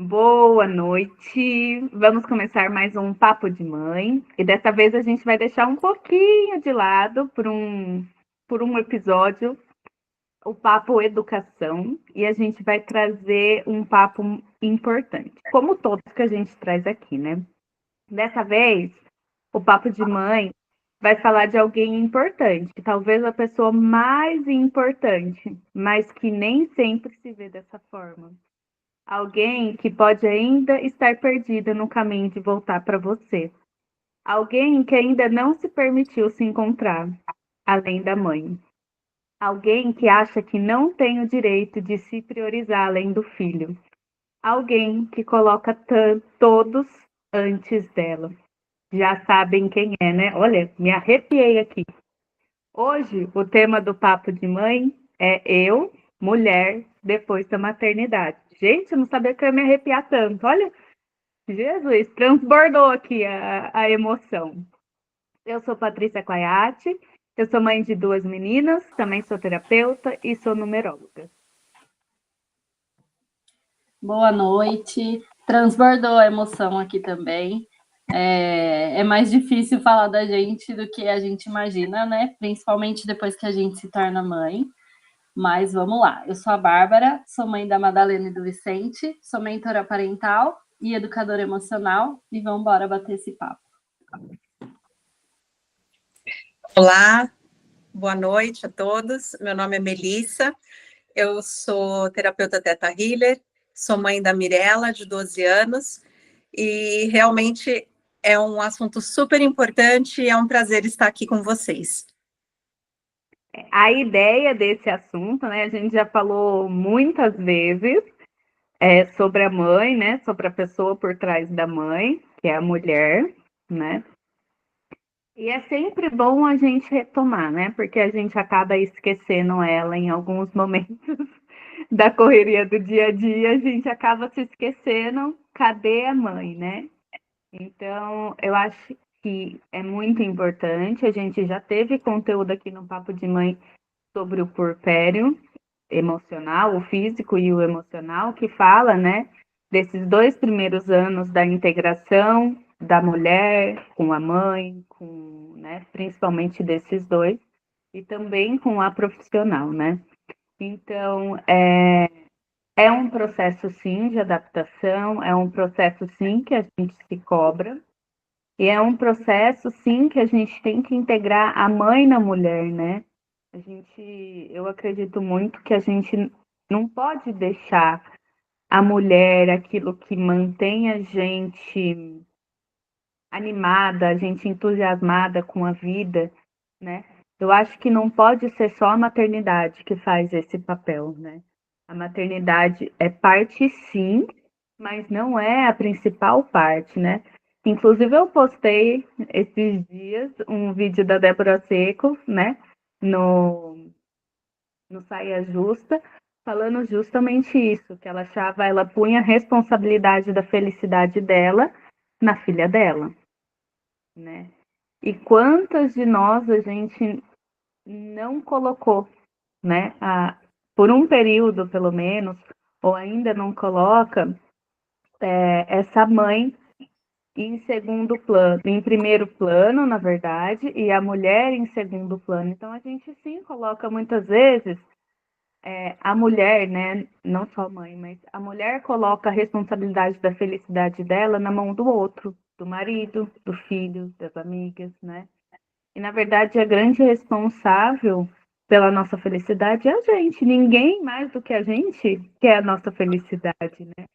Boa noite. Vamos começar mais um Papo de Mãe. E dessa vez a gente vai deixar um pouquinho de lado por um episódio o papo educação e a gente vai trazer um papo importante, como todos que a gente traz aqui, né? Dessa vez, o Papo de Mãe vai falar de alguém importante, talvez a pessoa mais importante, mas que nem sempre se vê dessa forma. Alguém que pode ainda estar perdida no caminho de voltar para você. Alguém que ainda não se permitiu se encontrar, além da mãe. Alguém que acha que não tem o direito de se priorizar além do filho. Alguém que coloca todos antes dela. Já sabem quem é, né? Olha, me arrepiei aqui. Hoje, o tema do Papo de Mãe é eu, mulher, depois da maternidade. Gente, eu não sabia que eu ia me arrepiar tanto. Olha, Jesus, transbordou aqui a emoção. Eu sou Patrícia Quaiate, eu sou mãe de duas meninas, também sou terapeuta e sou numeróloga. Boa noite. Transbordou a emoção aqui também. É mais difícil falar da gente do que a gente imagina, né? Principalmente depois que a gente se torna mãe. Mas vamos lá. Eu sou a Bárbara, sou mãe da Madalena e do Vicente, sou mentora parental e educadora emocional. E vamos embora bater esse papo. Olá, boa noite a todos. Meu nome é Melissa, eu sou terapeuta Theta Healer, sou mãe da Mirella, de 12 anos, e realmente é um assunto super importante e é um prazer estar aqui com vocês. A ideia desse assunto, né, a gente já falou muitas vezes sobre a mãe, né, sobre a pessoa por trás da mãe, que é a mulher, né? E é sempre bom a gente retomar, né? Porque a gente acaba esquecendo ela em alguns momentos da correria do dia a dia, a gente acaba se esquecendo, cadê a mãe, né? Então, eu acho que é muito importante. A gente já teve conteúdo aqui no Papo de Mãe sobre o puerpério emocional, o físico e o emocional, que fala, né, desses 2 primeiros anos da integração da mulher com a mãe, né, principalmente desses dois, e também com a profissional, né? Então, é um processo, sim, de adaptação, é um processo, sim, que a gente se cobra, e é um processo, sim, que a gente tem que integrar a mãe na mulher, né? Eu acredito muito que a gente não pode deixar a mulher aquilo que mantém a gente animada, a gente entusiasmada com a vida, né? Eu acho que não pode ser só a maternidade que faz esse papel, né? A maternidade é parte sim, mas não é a principal parte, né? Inclusive eu postei esses dias um vídeo da Débora Seco, né? No Saia Justa, falando justamente isso, que ela punha a responsabilidade da felicidade dela na filha dela, né? E quantas de nós a gente não colocou, né? Por um período, pelo menos, ou ainda não coloca essa mãe em segundo plano, em primeiro plano, na verdade, e a mulher em segundo plano. Então a gente sim coloca muitas vezes a mulher, né, não só a mãe, mas a mulher coloca a responsabilidade da felicidade dela na mão do outro, do marido, do filho, das amigas, né? E na verdade a grande responsável pela nossa felicidade é a gente. Ninguém mais do que a gente quer a nossa felicidade, né?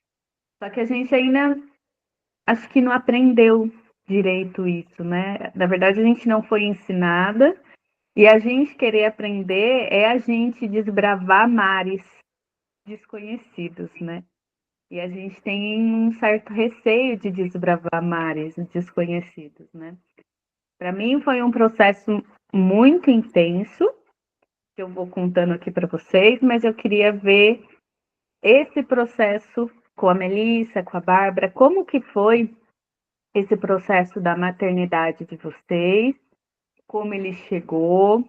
Só que a gente ainda acho que não aprendeu direito isso, né? Na verdade a gente não foi ensinada e a gente querer aprender é a gente desbravar mares desconhecidos, né? E a gente tem um certo receio de desbravar mares desconhecidos, né? Para mim foi um processo muito intenso, que eu vou contando aqui para vocês, mas eu queria ver esse processo com a Melissa, com a Bárbara, como que foi esse processo da maternidade de vocês, como ele chegou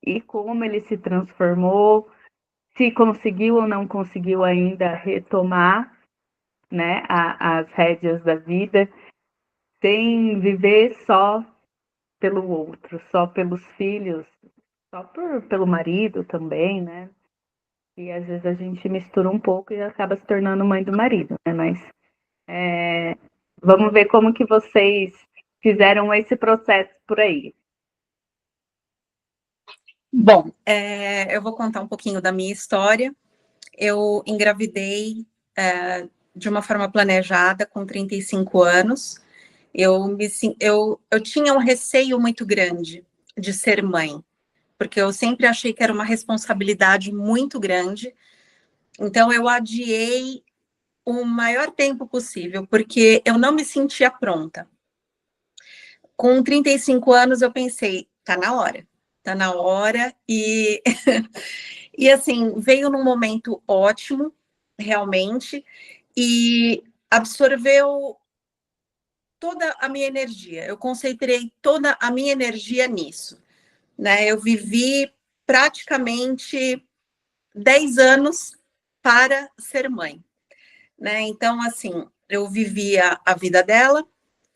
e como ele se transformou, se conseguiu ou não conseguiu ainda retomar né, as rédeas da vida, sem viver só pelo outro, só pelos filhos, só pelo marido também, né? E às vezes a gente mistura um pouco e acaba se tornando mãe do marido, né? Mas vamos ver como que vocês fizeram esse processo por aí. Bom, eu vou contar um pouquinho da minha história. Eu engravidei de uma forma planejada com 35 anos. Eu tinha um receio muito grande de ser mãe, porque eu sempre achei que era uma responsabilidade muito grande. Então, eu adiei o maior tempo possível, porque eu não me sentia pronta. Com 35 anos, eu pensei, tá na hora, e, e assim, veio num momento ótimo, realmente, e absorveu toda a minha energia, eu concentrei toda a minha energia nisso, né? Eu vivi praticamente 10 anos para ser mãe, né? Então, assim, eu vivia a vida dela,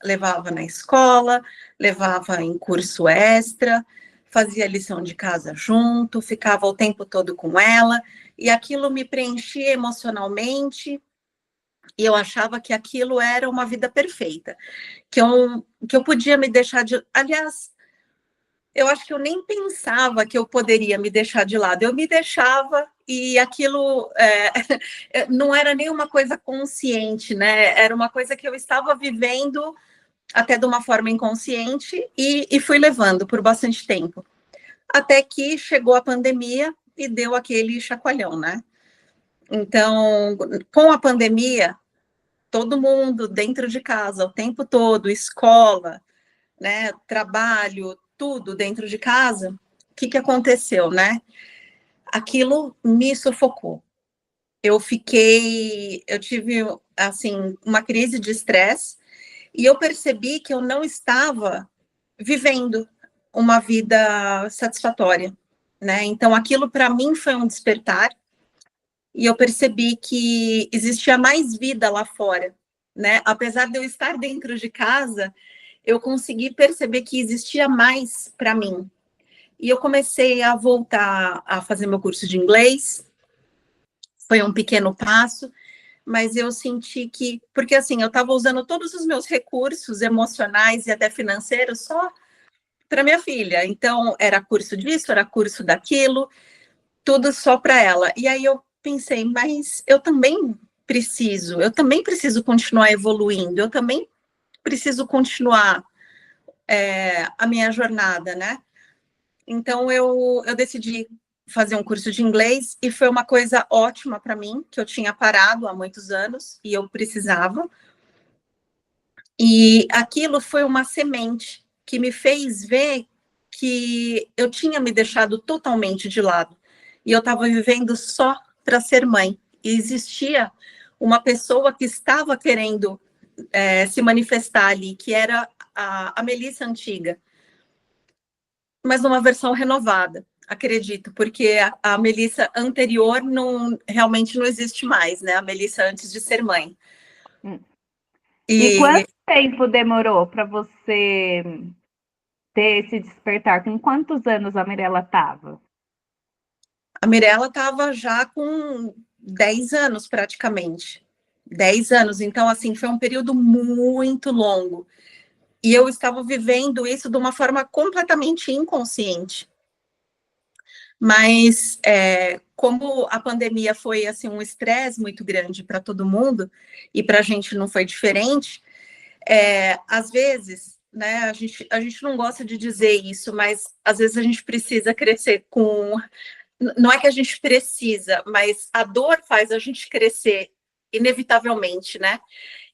levava na escola, levava em curso extra, fazia lição de casa junto, ficava o tempo todo com ela, e aquilo me preenchia emocionalmente, e eu achava que aquilo era uma vida perfeita, que eu podia me deixar de... Aliás, eu acho que eu nem pensava que eu poderia me deixar de lado, eu me deixava e aquilo não era nem uma coisa consciente, né? Era uma coisa que eu estava vivendo até de uma forma inconsciente e fui levando por bastante tempo. Até que chegou a pandemia e deu aquele chacoalhão, né? Então, com a pandemia, todo mundo dentro de casa, o tempo todo, escola, né, trabalho, tudo dentro de casa, o que aconteceu, né? Aquilo me sufocou. Eu tive, assim, uma crise de estresse e eu percebi que eu não estava vivendo uma vida satisfatória, né? Então, aquilo para mim foi um despertar e eu percebi que existia mais vida lá fora, né? Apesar de eu estar dentro de casa, eu consegui perceber que existia mais para mim. E eu comecei a voltar a fazer meu curso de inglês. Foi um pequeno passo, mas eu senti que... Porque, assim, eu estava usando todos os meus recursos emocionais e até financeiros só para minha filha. Então, era curso disso, era curso daquilo, tudo só para ela. E aí eu pensei, mas eu também preciso continuar evoluindo, eu também preciso continuar a minha jornada, né? Então, eu decidi fazer um curso de inglês e foi uma coisa ótima para mim, que eu tinha parado há muitos anos e eu precisava. E aquilo foi uma semente que me fez ver que eu tinha me deixado totalmente de lado e eu estava vivendo só para ser mãe. E existia uma pessoa que estava querendo se manifestar ali, que era a Melissa antiga, mas numa versão renovada, acredito, porque a Melissa anterior realmente não existe mais, né? A Melissa antes de ser mãe. E quanto tempo demorou para você ter esse despertar? Com quantos anos a Mirella estava? A Mirella estava já com 10 anos, praticamente. 10 anos. Então, assim, foi um período muito longo. E eu estava vivendo isso de uma forma completamente inconsciente. Mas, como a pandemia foi, assim, um estresse muito grande para todo mundo, e para a gente não foi diferente, às vezes, né, a gente não gosta de dizer isso, mas às vezes a gente precisa crescer com... Não é que a gente precisa, mas a dor faz a gente crescer, inevitavelmente, né?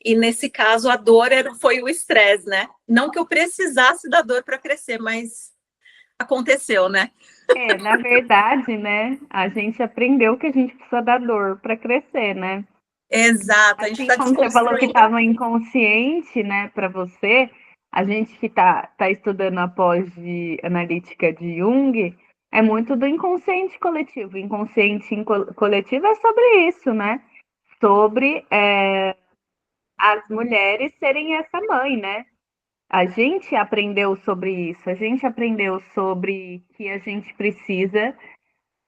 E nesse caso, a dor foi o estresse, né? Não que eu precisasse da dor para crescer, mas aconteceu, né? Na verdade, né? A gente aprendeu que a gente precisa da dor para crescer, né? Exato, a gente Assim está como você falou que desconstruindo. estava inconsciente, né, para você, a gente que está estudando a pós de analítica de Jung, é muito do inconsciente coletivo. O inconsciente coletivo é sobre isso, né? Sobre as mulheres serem essa mãe, né? A gente aprendeu sobre isso, a gente aprendeu sobre que a gente precisa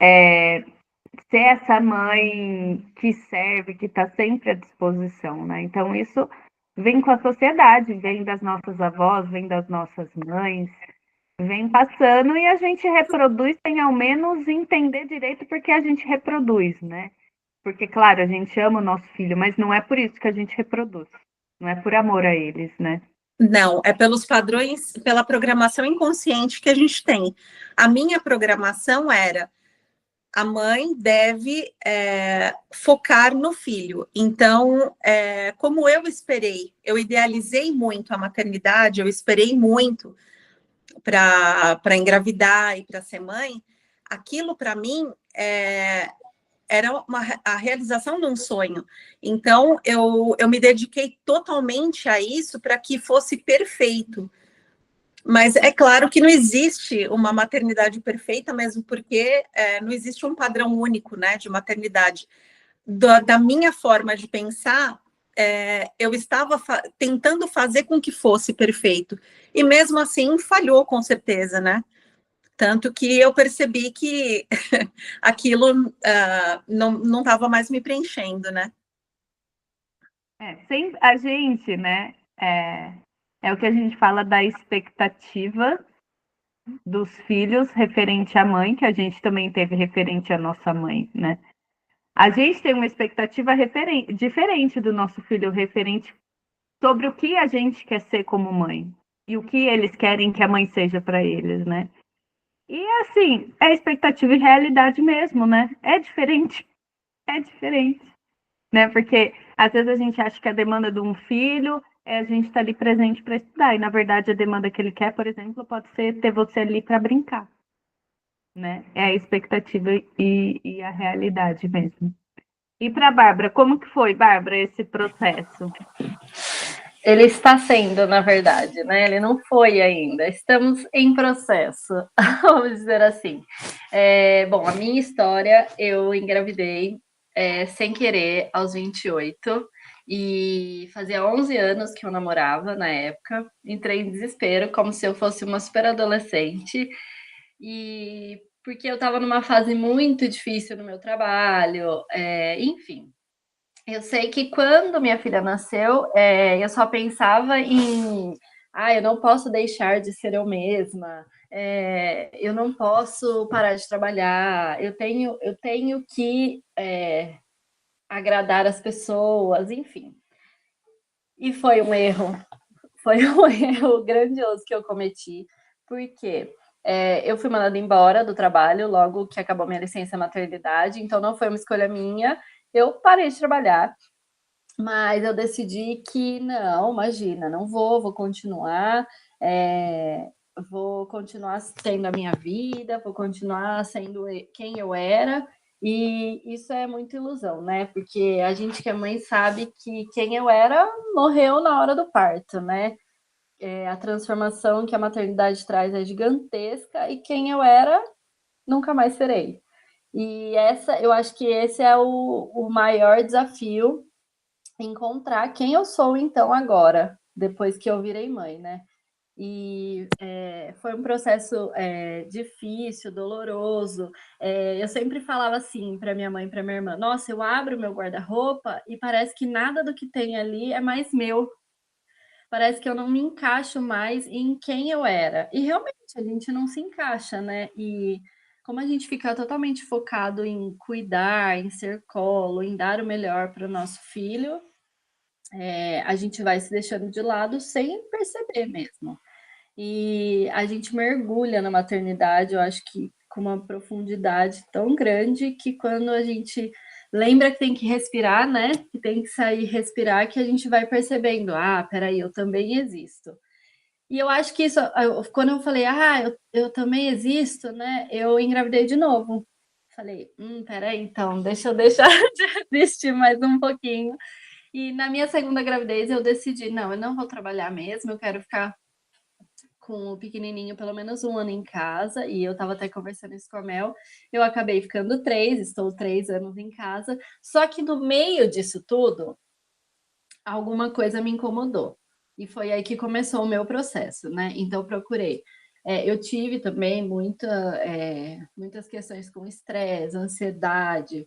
ser essa mãe que serve, que está sempre à disposição, né? Então, isso vem com a sociedade, vem das nossas avós, vem das nossas mães, vem passando e a gente reproduz sem ao menos entender direito porque a gente reproduz, né? Porque, claro, a gente ama o nosso filho, mas não é por isso que a gente reproduz. Não é por amor a eles, né? Não, é pelos padrões, pela programação inconsciente que a gente tem. A minha programação era: a mãe deve focar no filho. Então, como eu esperei, eu idealizei muito a maternidade, eu esperei muito para engravidar e para ser mãe, aquilo para mim era a realização de um sonho. Então, eu me dediquei totalmente a isso para que fosse perfeito. Mas é claro que não existe uma maternidade perfeita, mesmo porque não existe um padrão único, né, de maternidade. Da minha forma de pensar, eu estava tentando fazer com que fosse perfeito. E mesmo assim, falhou, com certeza, né? Tanto que eu percebi que aquilo não estava mais me preenchendo, né? Sempre, a gente, né? É o que a gente fala da expectativa dos filhos referente à mãe, que a gente também teve referente à nossa mãe, né? A gente tem uma expectativa diferente do nosso filho referente sobre o que a gente quer ser como mãe e o que eles querem que a mãe seja para eles, né? E assim, é expectativa e realidade mesmo, né? É diferente, né? Porque às vezes a gente acha que a demanda de um filho é a gente estar ali presente para estudar, e na verdade a demanda que ele quer, por exemplo, pode ser ter você ali para brincar, né? É a expectativa e a realidade mesmo. E para a Bárbara, como que foi, Bárbara, esse processo? Ele está sendo, na verdade, né? Ele não foi ainda. Estamos em processo, vamos dizer assim. Bom, a minha história, eu engravidei sem querer aos 28 e fazia 11 anos que eu namorava na época. Entrei em desespero, como se eu fosse uma super adolescente. E porque eu estava numa fase muito difícil no meu trabalho, enfim. Eu sei que quando minha filha nasceu, eu só pensava em, eu não posso deixar de ser eu mesma, eu não posso parar de trabalhar, eu tenho que agradar as pessoas, enfim. E foi um erro grandioso que eu cometi, porque eu fui mandada embora do trabalho logo que acabou minha licença maternidade, então não foi uma escolha minha. Eu parei de trabalhar, mas eu decidi que não, imagina, não vou continuar, vou continuar tendo a minha vida, vou continuar sendo quem eu era, e isso é muita ilusão, né? Porque a gente que é mãe sabe que quem eu era morreu na hora do parto, né? A transformação que a maternidade traz é gigantesca, e quem eu era, nunca mais serei. E eu acho que esse é o maior desafio, encontrar quem eu sou então agora, depois que eu virei mãe, né? E foi um processo difícil, doloroso. Eu sempre falava assim para minha mãe e para minha irmã: nossa, eu abro meu guarda-roupa e parece que nada do que tem ali é mais meu. Parece que eu não me encaixo mais em quem eu era. E realmente a gente não se encaixa, né? E como a gente fica totalmente focado em cuidar, em ser colo, em dar o melhor para o nosso filho, a gente vai se deixando de lado sem perceber mesmo. E a gente mergulha na maternidade, eu acho que com uma profundidade tão grande que quando a gente lembra que tem que respirar, né? Que tem que sair respirar, que a gente vai percebendo, peraí, eu também existo. E eu acho que isso, quando eu falei, eu também existo, né? Eu engravidei de novo. Falei, peraí, então, deixa eu deixar de existir mais um pouquinho. E na minha segunda gravidez eu decidi, não, eu não vou trabalhar mesmo, eu quero ficar com o pequenininho pelo menos um ano em casa, e eu estava até conversando isso com a Mel, eu acabei ficando 3, estou 3 anos em casa, só que no meio disso tudo, alguma coisa me incomodou. E foi aí que começou o meu processo, né? Então, eu procurei. Eu tive também muitas questões com estresse, ansiedade.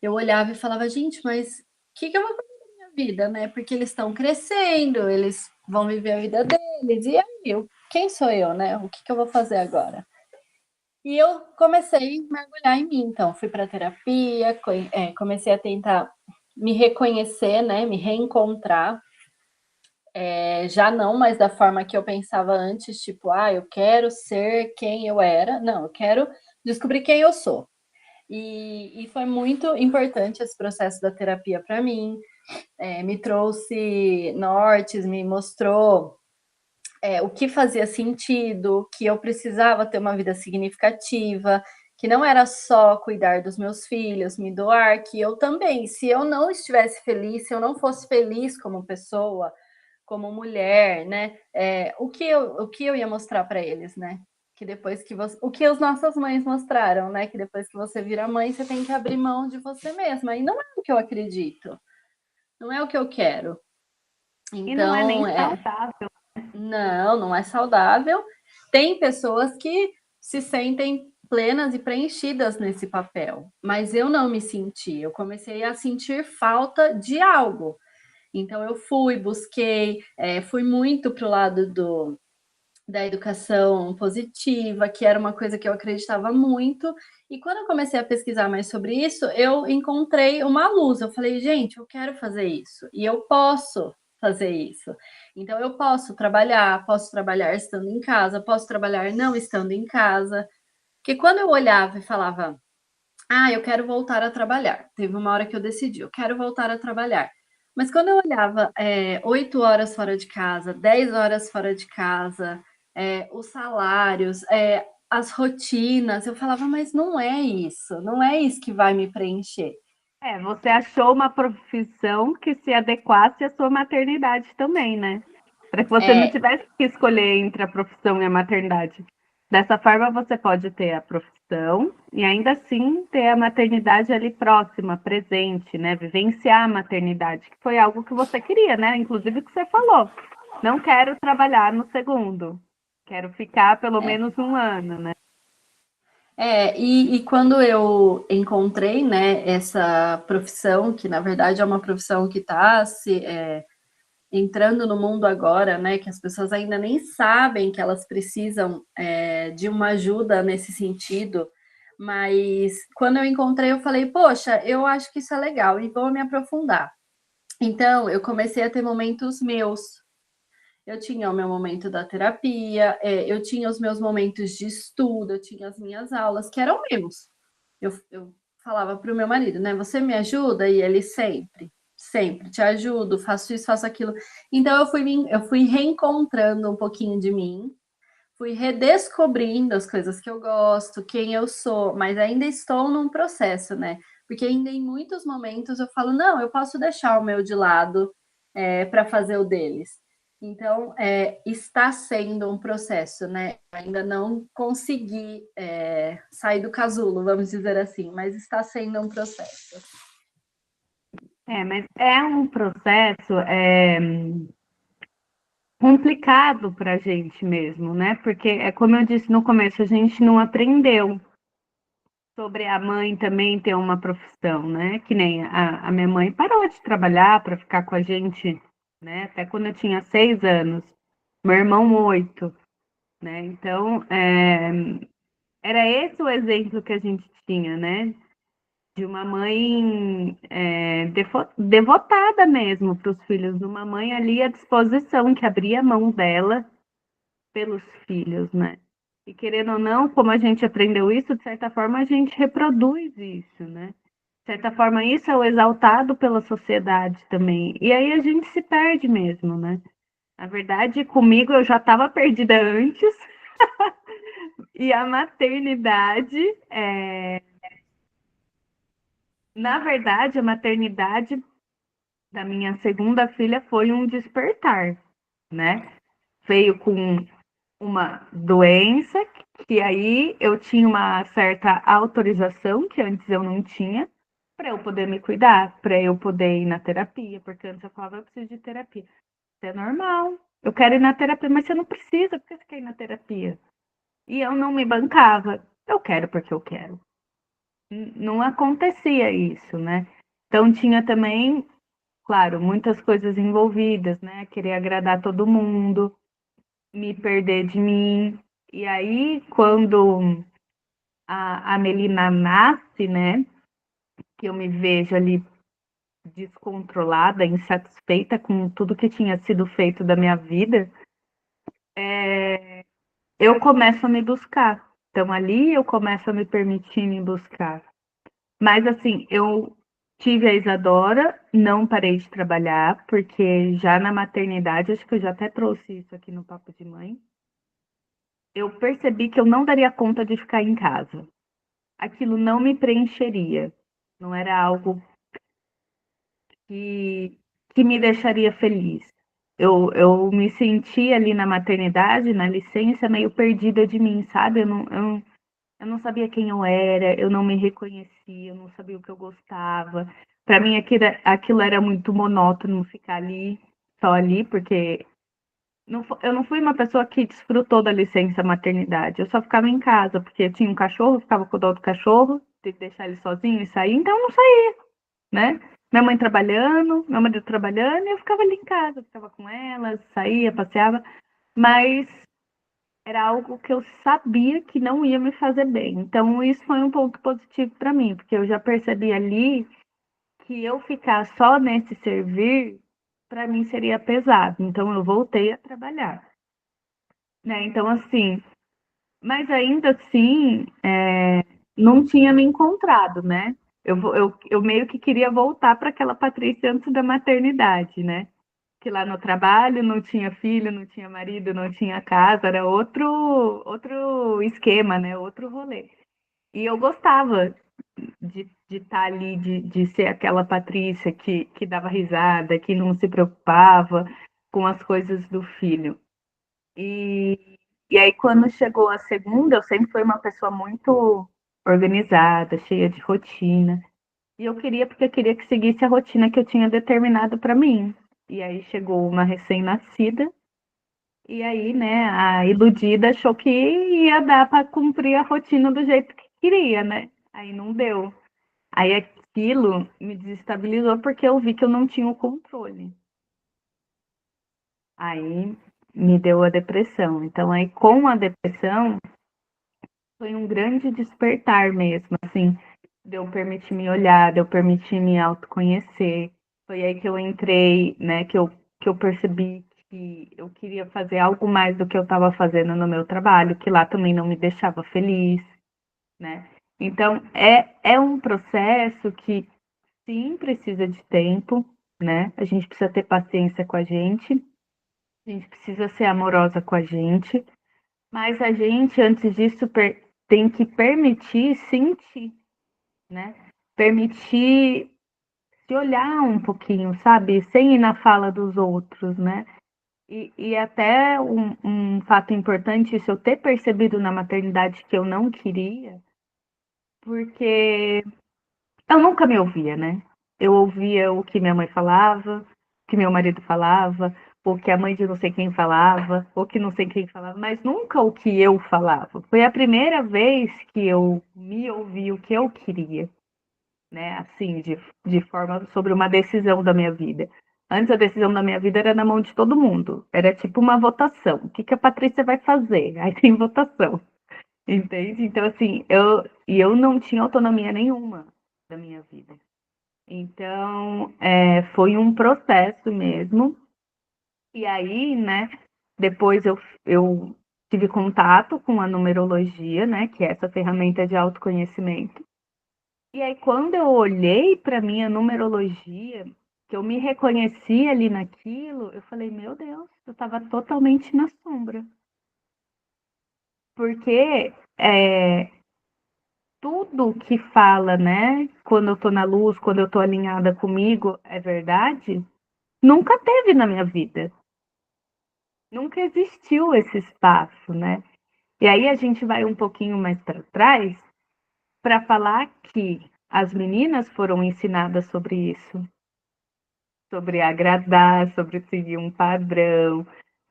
Eu olhava e falava, gente, mas o que eu vou fazer na minha vida, né? Porque eles estão crescendo, eles vão viver a vida deles. E aí, quem sou eu, né? O que eu vou fazer agora? E eu comecei a mergulhar em mim. Então, fui para terapia, comecei a tentar me reconhecer, né? Me reencontrar. Já não mais da forma que eu pensava antes, tipo, eu quero ser quem eu era. Não, eu quero descobrir quem eu sou. E foi muito importante esse processo da terapia para mim. Me trouxe nortes, me mostrou o que fazia sentido, que eu precisava ter uma vida significativa, que não era só cuidar dos meus filhos, me doar, que eu também, se eu não estivesse feliz, se eu não fosse feliz como pessoa, como mulher, né? O que eu ia mostrar para eles, né? Que depois que você, o que as nossas mães mostraram, né? Que depois que você vira mãe, você tem que abrir mão de você mesma. E não é o que eu acredito, não é o que eu quero. E não é Então, nem saudável. não é saudável. Tem pessoas que se sentem plenas e preenchidas nesse papel, mas eu não me senti. Eu comecei a sentir falta de algo. Então eu busquei, fui muito para o lado da educação positiva, que era uma coisa que eu acreditava muito. E quando eu comecei a pesquisar mais sobre isso, eu encontrei uma luz. Eu falei, gente, eu quero fazer isso e eu posso fazer isso. Então eu posso trabalhar estando em casa, posso trabalhar não estando em casa. Porque quando eu olhava e falava, eu quero voltar a trabalhar. Teve uma hora que eu decidi, eu quero voltar a trabalhar. Mas quando eu olhava 8 horas fora de casa, 10 horas fora de casa, os salários, as rotinas, eu falava, mas não é isso que vai me preencher. Você achou uma profissão que se adequasse à sua maternidade também, né? Para que você não tivesse que escolher entre a profissão e a maternidade. Dessa forma, você pode ter a profissão e ainda assim ter a maternidade ali próxima, presente, né? Vivenciar a maternidade, que foi algo que você queria, né? Inclusive que você falou. Não quero trabalhar no segundo. Quero ficar pelo menos um ano, né? E quando eu encontrei, né, essa profissão, que na verdade é uma profissão que está entrando no mundo agora, né, que as pessoas ainda nem sabem que elas precisam de uma ajuda nesse sentido, mas quando eu encontrei, eu falei, poxa, eu acho que isso é legal e vou me aprofundar. Então, eu comecei a ter momentos meus. Eu tinha o meu momento da terapia, eu tinha os meus momentos de estudo, eu tinha as minhas aulas, que eram meus. Eu falava para o meu marido, né? Você me ajuda? E ele sempre te ajudo, faço isso, faço aquilo. Então eu fui reencontrando um pouquinho de mim, fui redescobrindo as coisas que eu gosto, quem eu sou, mas ainda estou num processo, né? Porque ainda em muitos momentos eu falo, não, eu posso deixar o meu de lado para fazer o deles. Então, está sendo um processo, né? Ainda não consegui sair do casulo, vamos dizer assim, mas está sendo um processo. Mas é um processo complicado para a gente mesmo, né? Porque é como eu disse no começo, a gente não aprendeu sobre a mãe também ter uma profissão, né? Que nem a minha mãe parou de trabalhar para ficar com a gente, né? Até quando eu tinha 6 anos, meu irmão 8, né? Então, era esse o exemplo que a gente tinha, né? De uma mãe devotada mesmo para os filhos, uma mãe ali à disposição, que abria a mão dela pelos filhos, né? E querendo ou não, como a gente aprendeu isso, de certa forma a gente reproduz isso, né? De certa forma, isso é o exaltado pela sociedade também. E aí a gente se perde mesmo, né? Na verdade, comigo eu já estava perdida antes, e a maternidade, na verdade, a maternidade da minha segunda filha foi um despertar, né? Veio com uma doença que aí eu tinha uma certa autorização que antes eu não tinha, para eu poder me cuidar, para eu poder ir na terapia, porque antes eu falava, eu preciso de terapia. Isso é normal. Eu quero ir na terapia, mas você não precisa, porque você quer ir na terapia? E eu não me bancava. Eu quero porque eu quero. Não acontecia isso, né? Então tinha também, claro, muitas coisas envolvidas, né? Querer agradar todo mundo, me perder de mim. E aí, quando a Melina nasce, né? Que eu me vejo ali descontrolada, insatisfeita com tudo que tinha sido feito da minha vida, eu começo a me buscar. Então ali eu começo a me permitir me buscar. Mas assim, eu tive a Isadora, não parei de trabalhar, porque já na maternidade, acho que eu já até trouxe isso aqui no Papo de Mãe, eu percebi que eu não daria conta de ficar em casa. Aquilo não me preencheria. Não era algo que, que me deixaria feliz. Eu me senti ali na maternidade, na licença, meio perdida de mim, sabe? Eu não sabia quem eu era, eu não me reconhecia, eu não sabia o que eu gostava. Para mim, aquilo era muito monótono ficar ali, só ali, porque eu não fui uma pessoa que desfrutou da licença maternidade. Eu só ficava em casa, porque eu tinha um cachorro, ficava com o dó do cachorro, ter que deixar ele sozinho e sair, então eu não saía, né? Minha mãe trabalhando, meu marido trabalhando, e eu ficava ali em casa, ficava com elas, saía, passeava, mas era algo que eu sabia que não ia me fazer bem. Então, isso foi um ponto positivo para mim, porque eu já percebi ali que eu ficar só nesse servir, para mim seria pesado. Então, eu voltei a trabalhar, né? Então, assim, mas ainda assim, não tinha me encontrado, né? Eu meio que queria voltar para aquela Patrícia antes da maternidade, né? Que lá no trabalho não tinha filho, não tinha marido, não tinha casa, era outro esquema, né? Outro rolê. E eu gostava de estar ali, de ser aquela Patrícia que dava risada, que não se preocupava com as coisas do filho. E aí, quando chegou a segunda, eu sempre fui uma pessoa muito organizada, cheia de rotina. E eu queria, porque eu queria que seguisse a rotina que eu tinha determinado para mim. E aí chegou uma recém-nascida, e aí, né, a iludida achou que ia dar para cumprir a rotina do jeito que queria, né? Aí não deu. Aí aquilo me desestabilizou porque eu vi que eu não tinha o controle. Aí me deu a depressão. Então, aí com a depressão, foi um grande despertar mesmo, assim, de eu permitir me olhar, de eu permitir me autoconhecer. Foi aí que eu entrei, né, que eu percebi que eu queria fazer algo mais do que eu estava fazendo no meu trabalho, que lá também não me deixava feliz, né? Então, é um processo que sim precisa de tempo, né? A gente precisa ter paciência com a gente precisa ser amorosa com a gente, mas a gente, antes disso, tem que permitir sentir, né? Permitir se olhar um pouquinho, sabe? Sem ir na fala dos outros, né? E até um fato importante, isso eu ter percebido na maternidade que eu não queria, porque eu nunca me ouvia, né? Eu ouvia o que minha mãe falava, o que meu marido falava, o que a mãe de não sei quem falava, o que não sei quem falava, mas nunca o que eu falava. Foi a primeira vez que eu me ouvi o que eu queria, né? Assim, de forma sobre uma decisão da minha vida. Antes a decisão da minha vida era na mão de todo mundo. Era tipo uma votação. O que que a Patrícia vai fazer? Aí tem votação. Entende? Então, assim, eu não tinha autonomia nenhuma da minha vida. Então, foi um processo mesmo. E aí, né, depois eu tive contato com a numerologia, né, que é essa ferramenta de autoconhecimento. E aí, quando eu olhei para minha numerologia, que eu me reconheci ali naquilo, eu falei, meu Deus, eu estava totalmente na sombra. Porque tudo que fala, né, quando eu tô na luz, quando eu tô alinhada comigo, é verdade, nunca teve na minha vida. Nunca existiu esse espaço, né? E aí a gente vai um pouquinho mais para trás para falar que as meninas foram ensinadas sobre isso, sobre agradar, sobre seguir um padrão,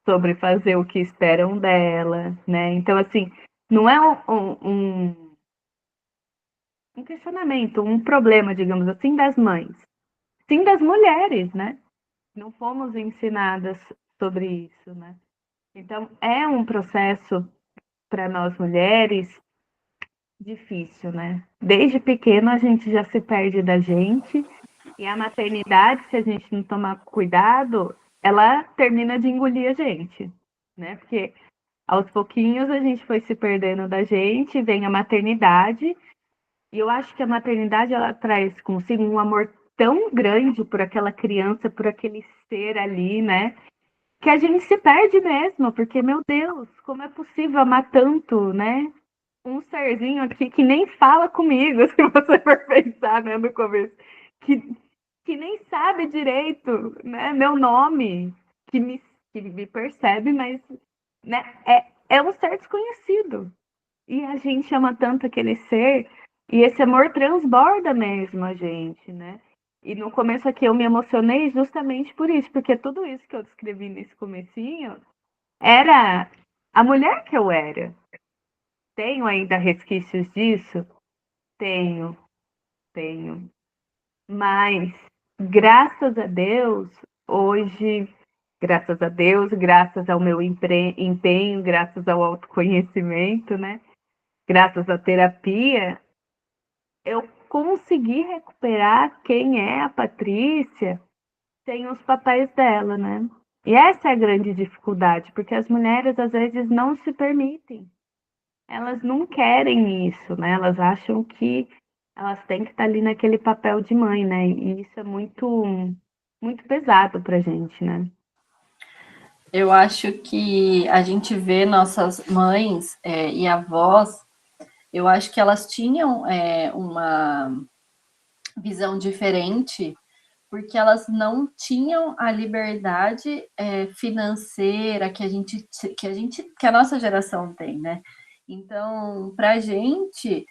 sobre fazer o que esperam dela, né? Então, assim, não é um questionamento, um problema, digamos assim, das mães, sim das mulheres, né? Não fomos ensinadas sobre isso, né? Então, é um processo para nós mulheres difícil, né? Desde pequeno a gente já se perde da gente e a maternidade, se a gente não tomar cuidado, ela termina de engolir a gente, né? Porque aos pouquinhos a gente foi se perdendo da gente, vem a maternidade, e eu acho que a maternidade ela traz consigo um amor tão grande por aquela criança, por aquele ser ali, né? Que a gente se perde mesmo, porque, meu Deus, como é possível amar tanto, né? Um serzinho aqui que nem fala comigo, se você for pensar, né, no começo, que, que nem sabe direito, né, meu nome, que me percebe, mas, né, é um ser desconhecido. E a gente ama tanto aquele ser, e esse amor transborda mesmo a gente, né? E no começo aqui eu me emocionei justamente por isso, porque tudo isso que eu descrevi nesse comecinho era a mulher que eu era. Tenho ainda resquícios disso? Tenho, tenho. Mas, graças a Deus, hoje, graças a Deus, graças ao meu empenho, graças ao autoconhecimento, né? Graças à terapia, eu consegui recuperar quem é a Patrícia sem os papéis dela, né? E essa é a grande dificuldade, porque as mulheres às vezes não se permitem. Elas não querem isso, né? Elas acham que elas têm que estar ali naquele papel de mãe, né? E isso é muito pesado pra gente, né? Eu acho que a gente vê nossas mães e avós, eu acho que elas tinham uma visão diferente, porque elas não tinham a liberdade financeira que a nossa geração tem, né? Então, para a gente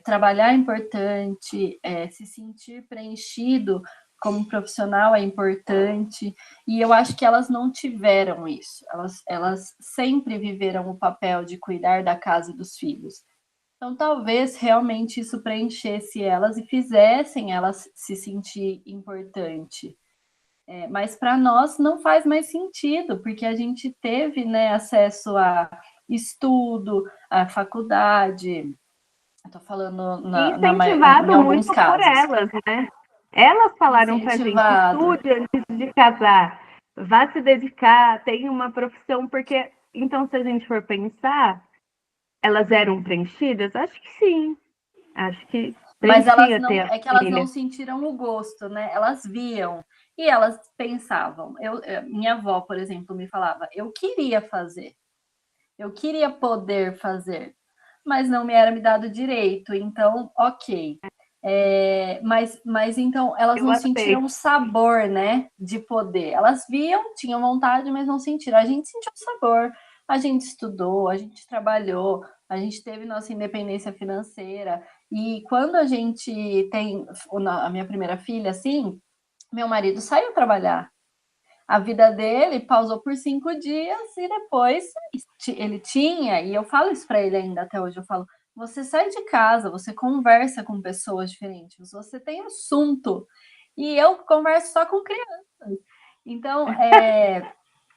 trabalhar é importante, se sentir preenchido como profissional é importante, e eu acho que elas não tiveram isso. Elas sempre viveram o papel de cuidar da casa e dos filhos. Então, talvez realmente isso preenchesse elas e fizessem elas se sentir importante. Mas para nós não faz mais sentido, porque a gente teve, né, acesso a estudo, a faculdade. Estou falando em Incentivado alguns muito por casos. elas, né? Elas falaram pra gente, Incentivado. estude antes de casar, vá se dedicar, tenha uma profissão, porque então se a gente for pensar, elas eram preenchidas? Acho que sim. Acho que Mas elas preenchia ter não, a é que elas não família. sentiram o gosto, né? Elas viam e elas pensavam. Minha avó, por exemplo, me falava: eu queria fazer, eu queria poder fazer, mas não me era me dado direito. Então, ok. Mas então elas Eu não aceito. sentiram o sabor, né, de poder. Elas viam, tinham vontade, mas não sentiram. A gente sentiu o sabor. A gente estudou, a gente trabalhou, a gente teve nossa independência financeira. E quando a gente tem a minha primeira filha, assim, meu marido saiu trabalhar. A vida dele pausou por 5 dias e depois ele tinha, e eu falo isso para ele ainda até hoje, eu falo, você sai de casa, você conversa com pessoas diferentes, você tem assunto, e eu converso só com crianças. Então,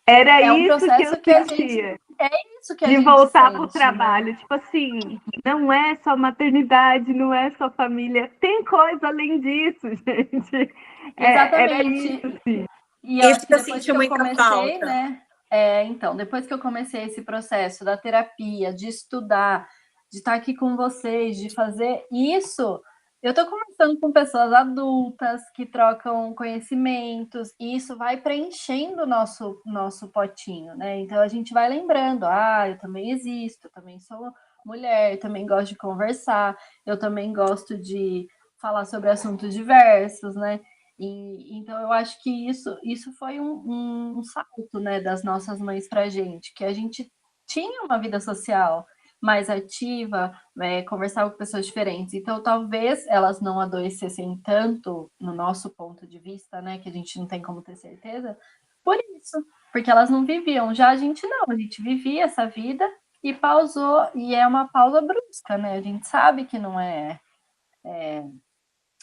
Era é um isso que eu processo que a gente... sentia. É isso que a De gente voltar para o sente, trabalho. né? Tipo assim, não é só maternidade, não é só família. Tem coisa além disso, gente. Era isso, Exatamente. sim. E eu Isso acho que que eu depois senti que eu muita comecei, falta. né? Então, depois que eu comecei esse processo da terapia, de estudar, de estar aqui com vocês, de fazer isso, eu estou conversando com pessoas adultas que trocam conhecimentos, e isso vai preenchendo o nosso potinho, né? Então a gente vai lembrando, eu também existo, eu também sou mulher, eu também gosto de conversar, eu também gosto de falar sobre assuntos diversos, né? Então eu acho que isso foi um salto, né, das nossas mães para a gente, que a gente tinha uma vida social, mais ativa, conversava com pessoas diferentes. Então, talvez elas não adoecessem tanto, no nosso ponto de vista, né, que a gente não tem como ter certeza, por isso, porque elas não viviam. Já a gente não, a gente vivia essa vida e pausou, e é uma pausa brusca, né? A gente sabe que não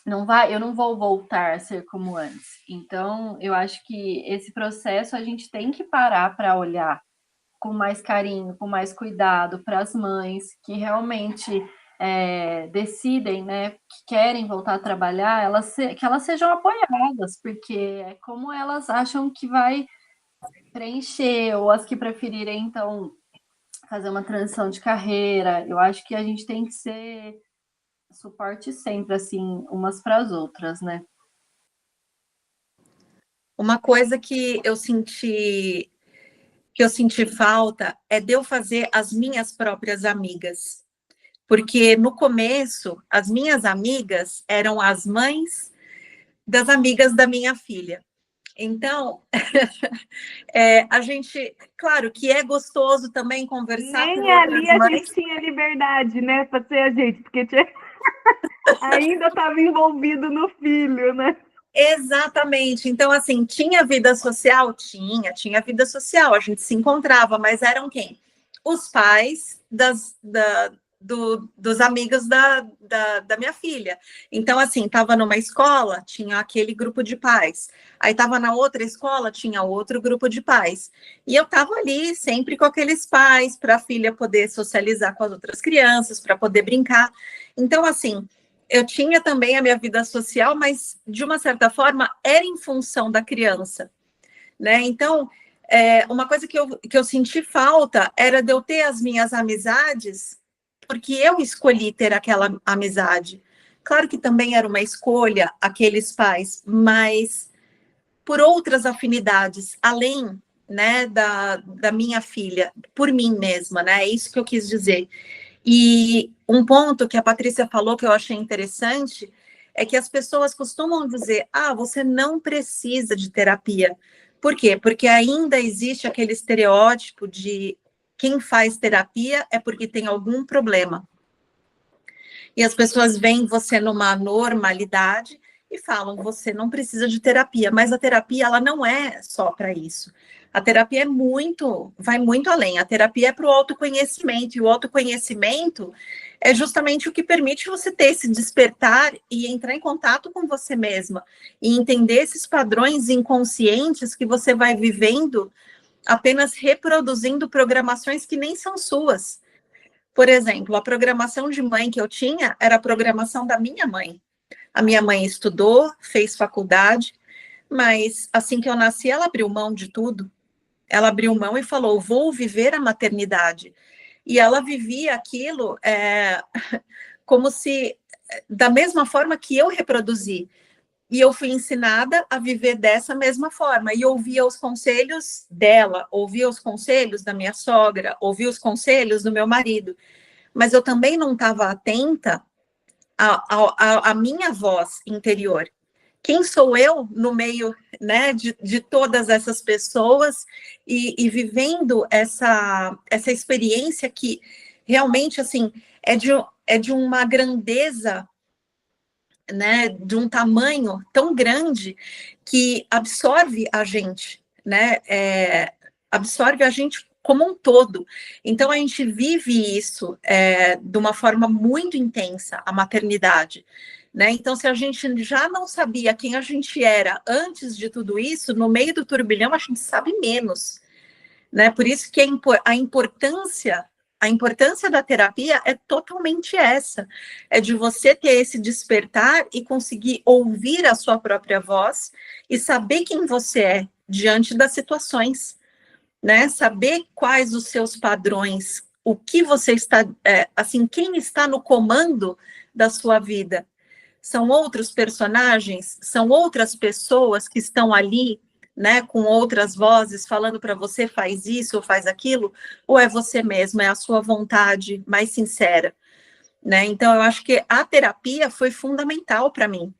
não vai, eu não vou voltar a ser como antes. Então, eu acho que esse processo a gente tem que parar para olhar com mais carinho, com mais cuidado para as mães que realmente decidem, né, que querem voltar a trabalhar, que elas sejam apoiadas, porque é como elas acham que vai preencher, ou as que preferirem, então, fazer uma transição de carreira. Eu acho que a gente tem que ser suporte sempre, assim, umas para as outras, né? Uma coisa que eu senti falta é de eu fazer as minhas próprias amigas. Porque no começo, as minhas amigas eram as mães das amigas da minha filha. Então, a gente, claro que é gostoso também conversar com Nem outras ali a mães. gente tinha liberdade, né, para ser a gente, porque ainda estava envolvido no filho, né? Exatamente. Então, assim, tinha vida social? Tinha vida social, a gente se encontrava, mas eram quem? Os pais dos amigos da minha filha. Então, assim, estava numa escola, tinha aquele grupo de pais. Aí estava na outra escola, tinha outro grupo de pais. E eu estava ali sempre com aqueles pais, para a filha poder socializar com as outras crianças, para poder brincar. Então, assim, eu tinha também a minha vida social, mas, de uma certa forma, era em função da criança, né? Então, uma coisa que eu senti falta era de eu ter as minhas amizades, porque eu escolhi ter aquela amizade. Claro que também era uma escolha, aqueles pais, mas por outras afinidades, além, né, da minha filha, por mim mesma, né? É isso que eu quis dizer. E um ponto que a Patrícia falou que eu achei interessante é que as pessoas costumam dizer: ah, você não precisa de terapia. Por quê? Porque ainda existe aquele estereótipo de quem faz terapia é porque tem algum problema. E as pessoas veem você numa normalidade e falam: você não precisa de terapia. Mas a terapia, ela não é só para isso. A terapia vai muito além. A terapia é para o autoconhecimento, e o autoconhecimento é justamente o que permite você ter esse despertar e entrar em contato com você mesma, e entender esses padrões inconscientes que você vai vivendo, apenas reproduzindo programações que nem são suas. Por exemplo, a programação de mãe que eu tinha era a programação da minha mãe. A minha mãe estudou, fez faculdade, mas assim que eu nasci, ela abriu mão de tudo. Ela abriu mão e falou: vou viver a maternidade. E ela vivia aquilo como se, da mesma forma que eu reproduzi. E eu fui ensinada a viver dessa mesma forma. E ouvia os conselhos dela, ouvia os conselhos da minha sogra, ouvia os conselhos do meu marido. Mas eu também não estava atenta à minha voz interior. Quem sou eu no meio, né, de todas essas pessoas e vivendo essa experiência que realmente, assim, é de uma grandeza, né, de um tamanho tão grande que absorve a gente, né, absorve a gente como um todo. Então, a gente vive isso de uma forma muito intensa, a maternidade, né? Então, se a gente já não sabia quem a gente era antes de tudo isso, no meio do turbilhão, a gente sabe menos, né? Por isso que a importância da terapia é totalmente essa, é de você ter esse despertar e conseguir ouvir a sua própria voz e saber quem você é diante das situações, né? Saber quais os seus padrões, o que você está, assim, quem está no comando da sua vida. São outros personagens, são outras pessoas que estão ali, né, com outras vozes falando para você: faz isso ou faz aquilo, ou é você mesmo, é a sua vontade mais sincera, né? Então, eu acho que a terapia foi fundamental para mim,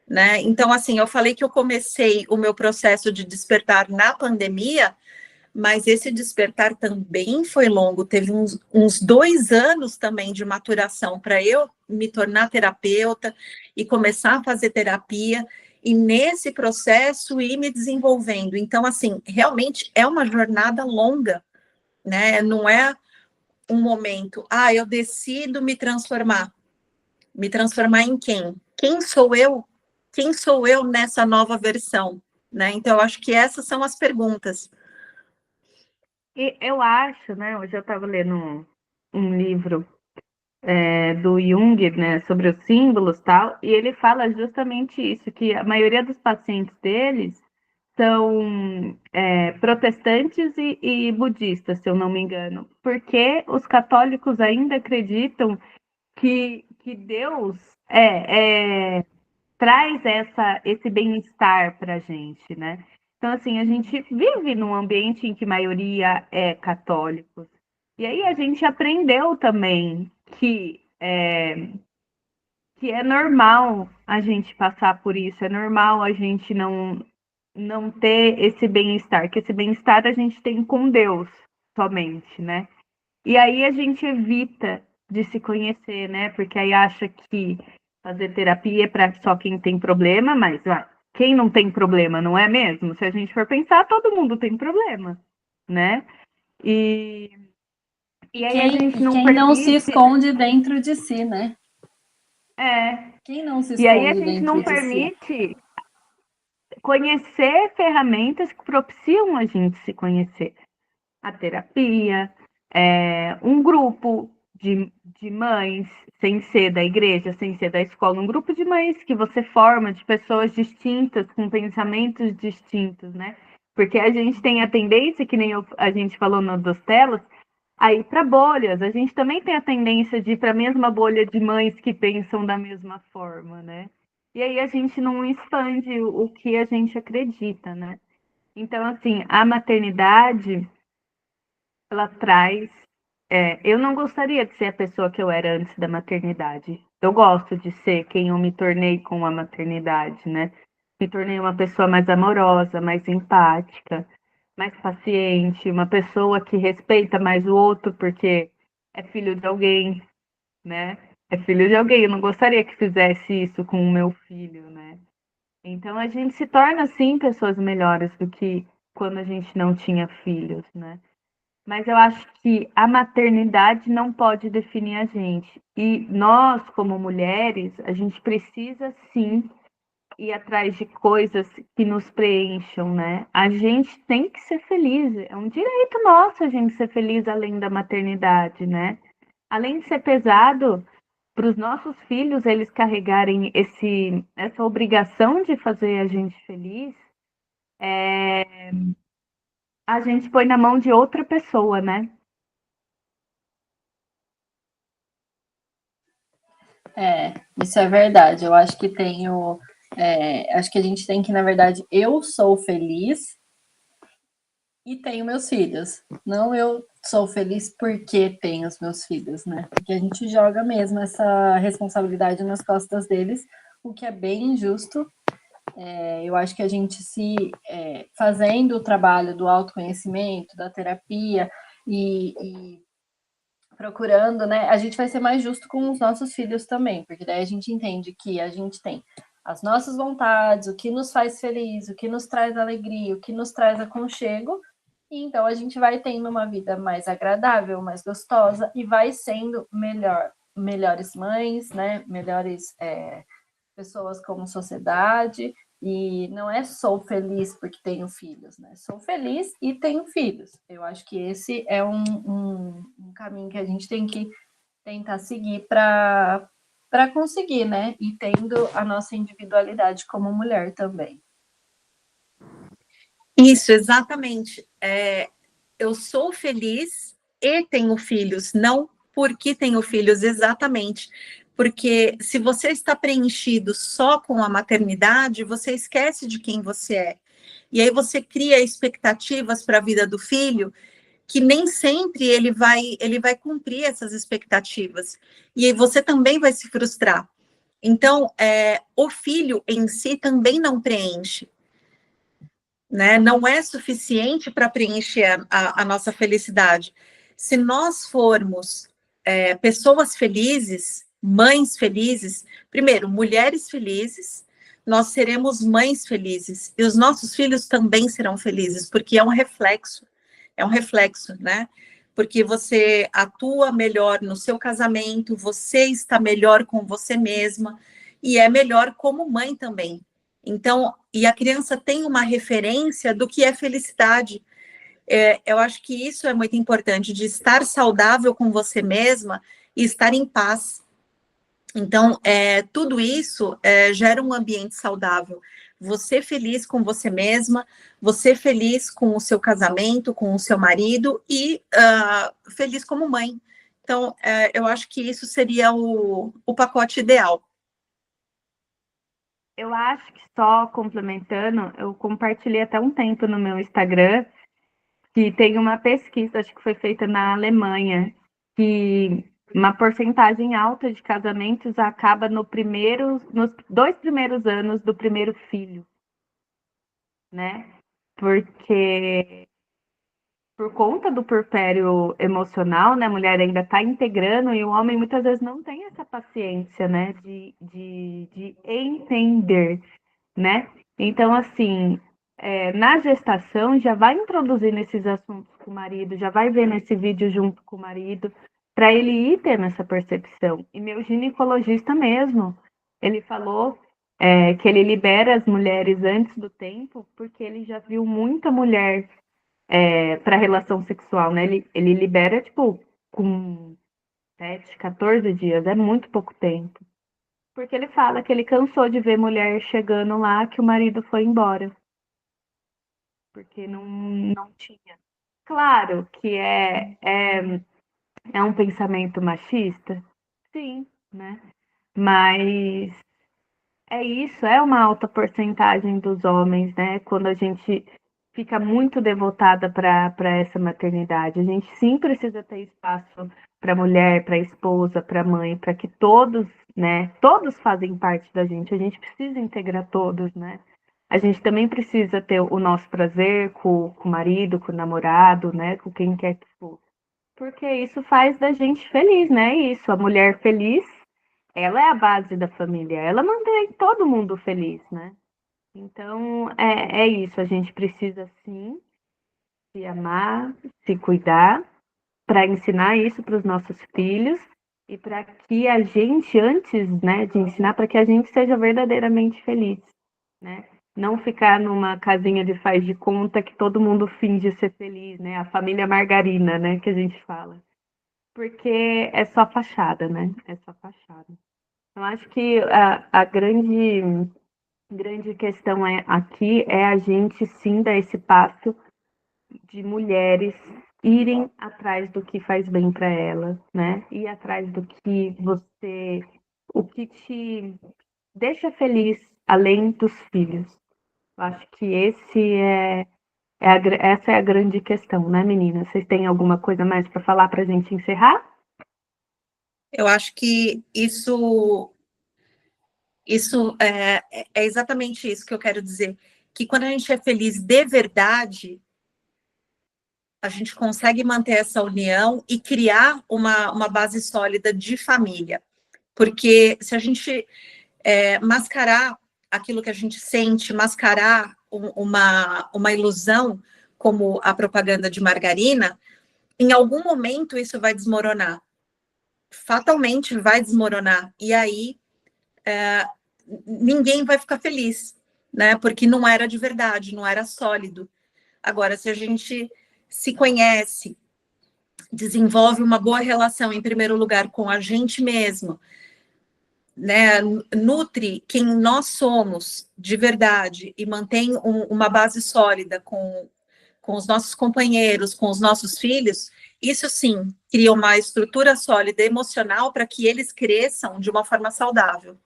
né? Então, assim, eu falei que eu comecei o meu processo de despertar na pandemia, mas esse despertar também foi longo, teve uns 2 anos também de maturação para eu me tornar terapeuta e começar a fazer terapia, e nesse processo ir me desenvolvendo. Então, assim, realmente é uma jornada longa, né? Não é um momento, eu decido me transformar. Me transformar em quem? Quem sou eu? Quem sou eu nessa nova versão? Né? Então, eu acho que essas são as perguntas. E eu acho, né? Hoje eu estava lendo um livro do Jung, né, sobre os símbolos e tal, e ele fala justamente isso, que a maioria dos pacientes deles são protestantes e budistas, se eu não me engano, porque os católicos ainda acreditam que Deus traz esse bem-estar para a gente, né? Então, assim, a gente vive num ambiente em que a maioria é católicos. E aí a gente aprendeu também que é normal a gente passar por isso, é normal a gente não ter esse bem-estar, que esse bem-estar a gente tem com Deus somente, né? E aí a gente evita de se conhecer, né? Porque aí acha que fazer terapia é para só quem tem problema, mas quem não tem problema, não é mesmo? Se a gente for pensar, todo mundo tem problema, né? E, e aí a gente não quem não se permite. esconde dentro de si, né? É. Quem não se E aí a esconde gente dentro não de si? permite conhecer ferramentas que propiciam a gente se conhecer. A terapia, um grupo de mães, sem ser da igreja, sem ser da escola, um grupo de mães que você forma de pessoas distintas, com pensamentos distintos, né? Porque a gente tem a tendência, que nem a gente falou no das telas, a ir para bolhas. A gente também tem a tendência de ir para a mesma bolha de mães que pensam da mesma forma, né? E aí a gente não expande o que a gente acredita, né? Então, assim, a maternidade, ela traz. Eu não gostaria de ser a pessoa que eu era antes da maternidade. Eu gosto de ser quem eu me tornei com a maternidade, né? Me tornei uma pessoa mais amorosa, mais empática, mais paciente, uma pessoa que respeita mais o outro porque é filho de alguém, né? É filho de alguém. Eu não gostaria que fizesse isso com o meu filho, né? Então a gente se torna, assim, pessoas melhores do que quando a gente não tinha filhos, né? Mas eu acho que a maternidade não pode definir a gente. E nós, como mulheres, a gente precisa sim ir atrás de coisas que nos preencham, né? A gente tem que ser feliz. É um direito nosso a gente ser feliz além da maternidade, né? Além de ser pesado para os nossos filhos eles carregarem essa obrigação de fazer a gente feliz, a gente põe na mão de outra pessoa, né? Isso é verdade. Eu acho que acho que a gente tem que, na verdade, eu sou feliz e tenho meus filhos. Não eu sou feliz porque tenho os meus filhos, né? Porque a gente joga mesmo essa responsabilidade nas costas deles, o que é bem injusto. Eu acho que a gente fazendo o trabalho do autoconhecimento, da terapia e procurando, né? A gente vai ser mais justo com os nossos filhos também, porque daí a gente entende que a gente tem as nossas vontades, o que nos faz feliz, o que nos traz alegria, o que nos traz aconchego, e então a gente vai tendo uma vida mais agradável, mais gostosa e vai sendo melhores mães, né? Melhores pessoas como sociedade. E não é sou feliz porque tenho filhos, né? Sou feliz e tenho filhos. Eu acho que esse é um caminho que a gente tem que tentar seguir para conseguir, né? E tendo a nossa individualidade como mulher também. Isso, exatamente. Eu sou feliz e tenho filhos, não porque tenho filhos, exatamente. Porque se você está preenchido só com a maternidade, você esquece de quem você é. E aí você cria expectativas para a vida do filho que nem sempre ele vai cumprir essas expectativas. E aí você também vai se frustrar. Então, o filho em si também não preenche. né? Não é suficiente para preencher a nossa felicidade. Se nós formos pessoas felizes, mães felizes, primeiro, mulheres felizes, nós seremos mães felizes, e os nossos filhos também serão felizes, porque é um reflexo, né? Porque você atua melhor no seu casamento, você está melhor com você mesma, e é melhor como mãe também. Então, e a criança tem uma referência do que é felicidade. Eu acho que isso é muito importante, de estar saudável com você mesma e estar em paz. Então, tudo isso gera um ambiente saudável. Você feliz com você mesma, você feliz com o seu casamento, com o seu marido e feliz como mãe. Então, eu acho que isso seria o pacote ideal. Eu acho que só complementando, eu compartilhei até um tempo no meu Instagram que tem uma pesquisa, acho que foi feita na Alemanha, que uma porcentagem alta de casamentos acaba nos 2 primeiros anos do primeiro filho, né? Porque por conta do puerpério emocional, né, a mulher ainda está integrando e o homem muitas vezes não tem essa paciência, né, de entender, né? Então, assim, na gestação já vai introduzindo esses assuntos com o marido, já vai vendo esse vídeo junto com o marido, para ele ir tendo essa percepção. E meu ginecologista mesmo, ele falou que ele libera as mulheres antes do tempo, porque ele já viu muita mulher para relação sexual, né? Ele libera, tipo, com 7, 14 dias, é muito pouco tempo. Porque ele fala que ele cansou de ver mulher chegando lá que o marido foi embora. Porque não tinha. Claro que é um pensamento machista, sim, né? Mas é isso, é uma alta porcentagem dos homens, né? Quando a gente fica muito devotada para essa maternidade. A gente sim precisa ter espaço para a mulher, para a esposa, para a mãe, para que todos, né? Todos fazem parte da gente. A gente precisa integrar todos, né? A gente também precisa ter o nosso prazer com o marido, com o namorado, né? Com quem quer que for. Porque isso faz da gente feliz, né? Isso, a mulher feliz, ela é a base da família, ela mantém todo mundo feliz, né? Então, é isso, a gente precisa sim se amar, se cuidar, para ensinar isso para os nossos filhos e para que a gente, antes, né, de ensinar, para que a gente seja verdadeiramente feliz, né? Não ficar numa casinha de faz de conta que todo mundo finge ser feliz, né? A família margarina, né, que a gente fala. Porque é só fachada, né? É só fachada. Eu acho que a grande questão aqui é a gente sim dar esse passo de mulheres irem atrás do que faz bem para elas, né? Ir atrás do que o que te deixa feliz além dos filhos. Eu acho que essa é a grande questão, né, meninas? Vocês têm alguma coisa mais para falar para a gente encerrar? Eu acho que isso é exatamente isso que eu quero dizer, que quando a gente é feliz de verdade, a gente consegue manter essa união e criar uma base sólida de família. Porque se a gente mascarar aquilo que a gente sente, mascarar uma ilusão, como a propaganda de margarina, em algum momento isso vai desmoronar. Fatalmente vai desmoronar. E aí ninguém vai ficar feliz, né? Porque não era de verdade, não era sólido. Agora, se a gente se conhece, desenvolve uma boa relação, em primeiro lugar, com a gente mesmo, né? Nutre quem nós somos de verdade e mantém uma base sólida com os nossos companheiros, com os nossos filhos, isso sim cria uma estrutura sólida emocional para que eles cresçam de uma forma saudável.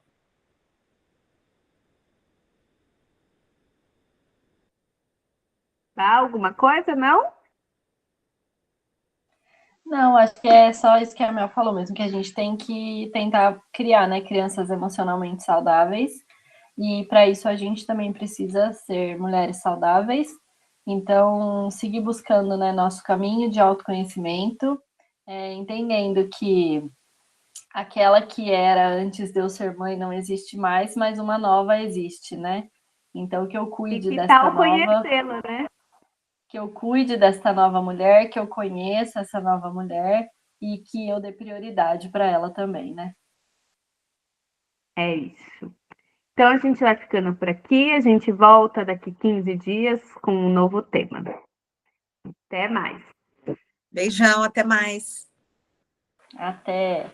Tá? Alguma coisa, não? Não, acho que é só isso que a Mel falou mesmo, que a gente tem que tentar criar, né, crianças emocionalmente saudáveis e para isso a gente também precisa ser mulheres saudáveis. Então, seguir buscando, né, nosso caminho de autoconhecimento, entendendo que aquela que era antes de eu ser mãe não existe mais, mas uma nova existe, né? Então, que eu E cuide que desta tal nova, conhecê-la, né? que eu cuide desta nova mulher, que eu conheça essa nova mulher e que eu dê prioridade para ela também, né? É isso. Então a gente vai ficando por aqui, a gente volta daqui 15 dias com um novo tema. Até mais. Beijão, até mais. Até!